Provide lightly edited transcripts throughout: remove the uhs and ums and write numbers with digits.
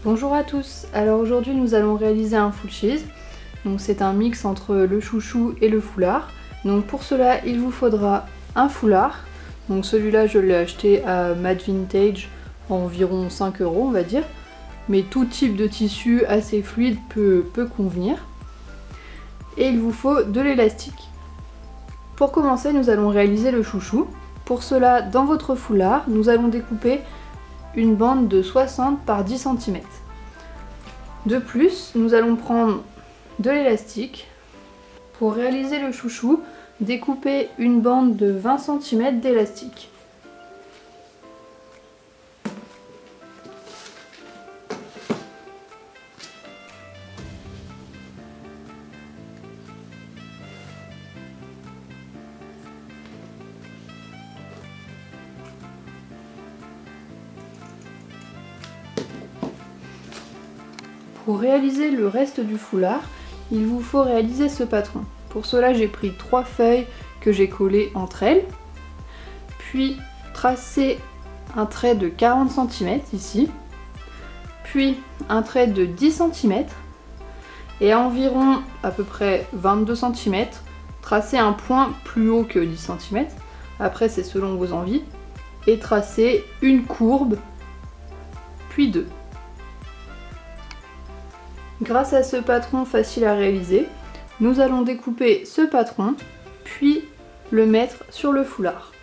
Bonjour à tous, alors aujourd'hui nous allons réaliser un full cheese. Donc c'est un mix entre le chouchou et le foulard. Donc pour cela il vous faudra un foulard. Donc celui-là je l'ai acheté à Mad Vintage environ 5 € on va dire. Mais tout type de tissu assez fluide peut convenir. Et il vous faut de l'élastique. Pour commencer nous allons réaliser le chouchou. Pour cela dans votre foulard nous allons découper une bande de 60 par 10 cm. De plus, nous allons prendre de l'élastique. Pour réaliser le chouchou, découpez une bande de 20 cm d'élastique. Pour réaliser le reste du foulard, il vous faut réaliser ce patron. Pour cela, j'ai pris 3 feuilles que j'ai collées entre elles, puis tracé un trait de 40 cm ici, puis un trait de 10 cm, et à environ à peu près 22 cm, tracé un point plus haut que 10 cm, après c'est selon vos envies, et tracé une courbe, puis deux. Grâce à ce patron facile à réaliser, nous allons découper ce patron, puis le mettre sur le foulard.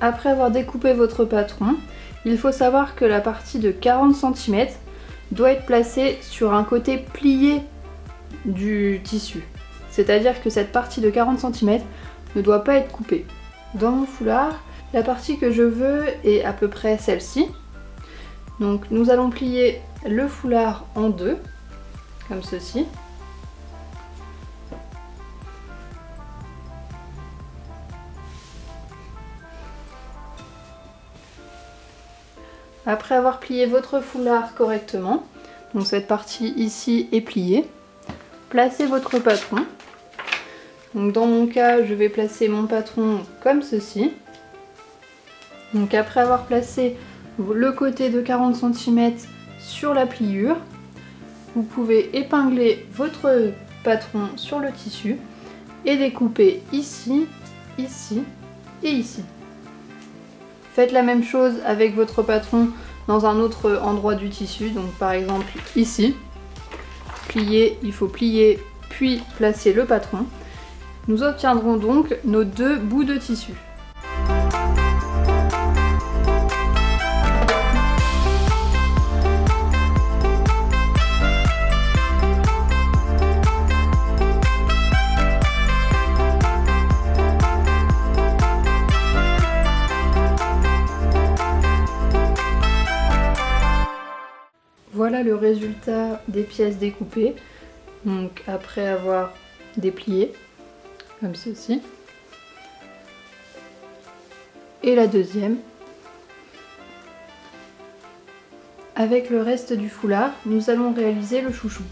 Après avoir découpé votre patron, il faut savoir que la partie de 40 cm doit être placée sur un côté plié du tissu. C'est-à-dire que cette partie de 40 cm ne doit pas être coupée. Dans mon foulard, la partie que je veux est à peu près celle-ci. Donc nous allons plier le foulard en deux, comme ceci. Après avoir plié votre foulard correctement, donc cette partie ici est pliée, placez votre patron. Donc dans mon cas, je vais placer mon patron comme ceci. Donc après avoir placé le côté de 40 cm sur la pliure, vous pouvez épingler votre patron sur le tissu et découper ici, ici et ici. Faites la même chose avec votre patron dans un autre endroit du tissu, donc par exemple ici. Plier, il faut plier puis placer le patron. Nous obtiendrons donc nos deux bouts de tissu. Voilà le résultat des pièces découpées, donc après avoir déplié, comme ceci. Et la deuxième. Avec le reste du foulard, nous allons réaliser le chouchou.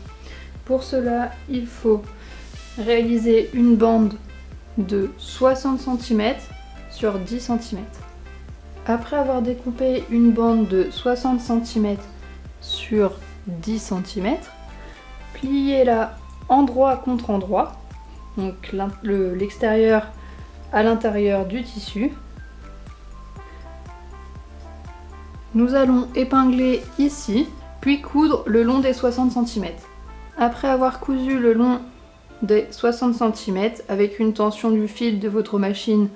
Pour cela, il faut réaliser une bande de 60 cm sur 10 cm. Après avoir découpé une bande de 60 cm sur 10 cm, pliez-la endroit contre endroit, donc l'extérieur à l'intérieur du tissu. Nous allons épingler ici, puis coudre le long des 60 cm. Après avoir cousu le long des 60 cm avec une tension du fil de votre machine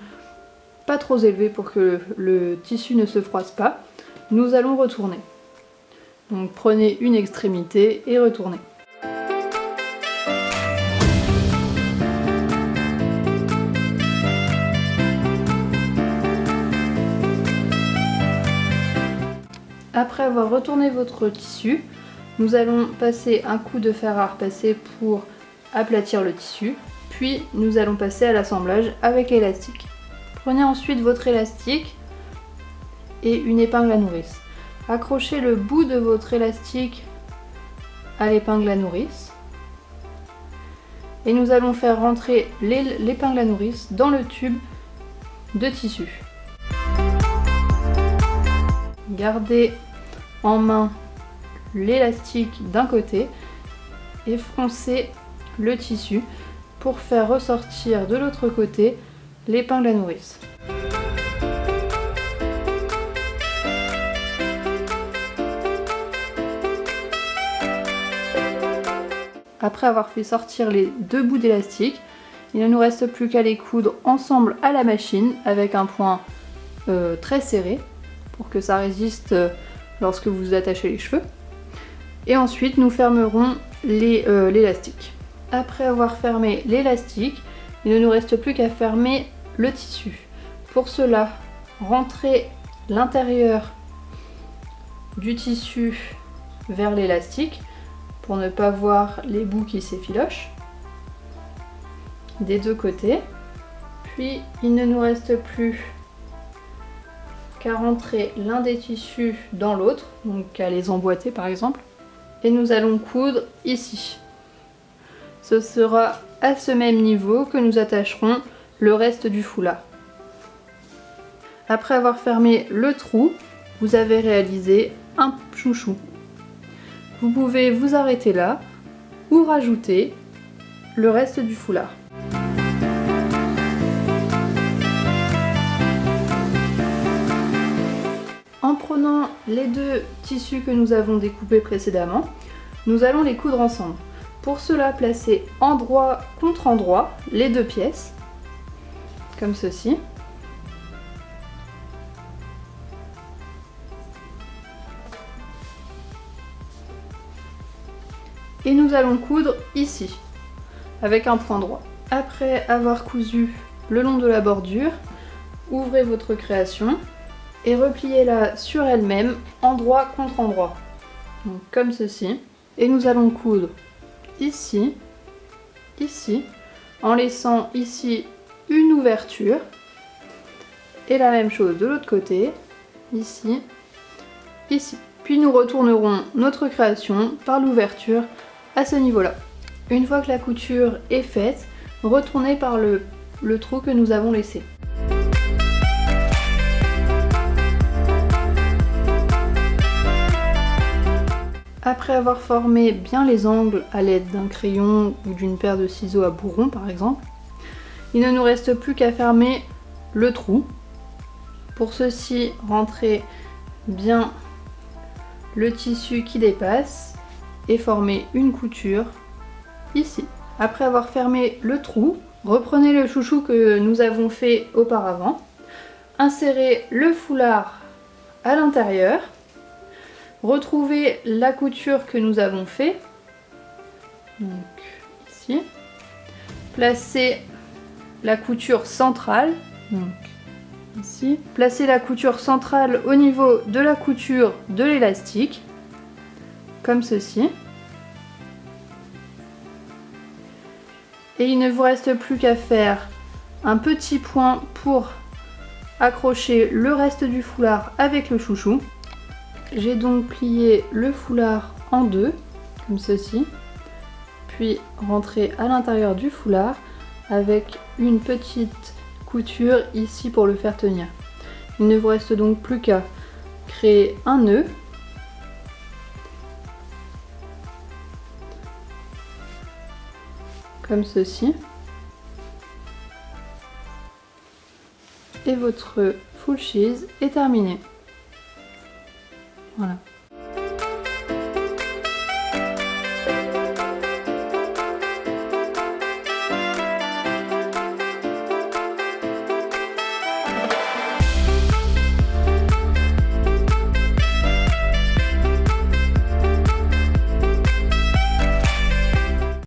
pas trop élevée pour que le tissu ne se froisse pas, nous allons retourner. Donc prenez une extrémité et retournez. Après avoir retourné votre tissu, nous allons passer un coup de fer à repasser pour aplatir le tissu, puis nous allons passer à l'assemblage avec l'élastique. Prenez ensuite votre élastique et une épingle à nourrice. Accrochez le bout de votre élastique à l'épingle à nourrice. Et nous allons faire rentrer l'épingle à nourrice dans le tube de tissu. Gardez en main l'élastique d'un côté et froncez le tissu pour faire ressortir de l'autre côté l'épingle à nourrice. Après avoir fait sortir les deux bouts d'élastique, il ne nous reste plus qu'à les coudre ensemble à la machine avec un point très serré pour que ça résiste lorsque vous attachez les cheveux. Et ensuite nous fermerons l'élastique. Après avoir fermé l'élastique, il ne nous reste plus qu'à fermer le tissu. Pour cela, rentrez l'intérieur du tissu vers l'élastique pour ne pas voir les bouts qui s'effilochent des deux côtés. Puis il ne nous reste plus qu'à rentrer l'un des tissus dans l'autre, donc à les emboîter par exemple, et nous allons coudre ici. Ce sera à ce même niveau que nous attacherons le reste du foulard. Après avoir fermé le trou, vous avez réalisé un chouchou. Vous pouvez vous arrêter là ou rajouter le reste du foulard. En prenant les deux tissus que nous avons découpés précédemment, nous allons les coudre ensemble. Pour cela, placez endroit contre endroit les deux pièces, comme ceci. Et nous allons coudre ici, avec un point droit. Après avoir cousu le long de la bordure, ouvrez votre création et repliez-la sur elle-même, endroit contre endroit. Donc, comme ceci. Et nous allons coudre ici, ici, en laissant ici une ouverture. Et la même chose de l'autre côté, ici, ici. Puis nous retournerons notre création par l'ouverture à ce niveau-là. Une fois que la couture est faite, retournez par le trou que nous avons laissé. Après avoir formé bien les angles à l'aide d'un crayon ou d'une paire de ciseaux à bourron par exemple, il ne nous reste plus qu'à fermer le trou. Pour ceci, rentrez bien le tissu qui dépasse et formez une couture ici. Après avoir fermé le trou, reprenez le chouchou que nous avons fait auparavant, insérez le foulard à l'intérieur, retrouvez la couture que nous avons fait, donc ici, placez la couture centrale, donc ici, placez la couture centrale au niveau de la couture de l'élastique, comme ceci. Et il ne vous reste plus qu'à faire un petit point pour accrocher le reste du foulard avec le chouchou. J'ai donc plié le foulard en deux, comme ceci, puis rentré à l'intérieur du foulard avec une petite couture ici pour le faire tenir. Il ne vous reste donc plus qu'à créer un nœud, comme ceci, et votre full cheese est terminé. Voilà.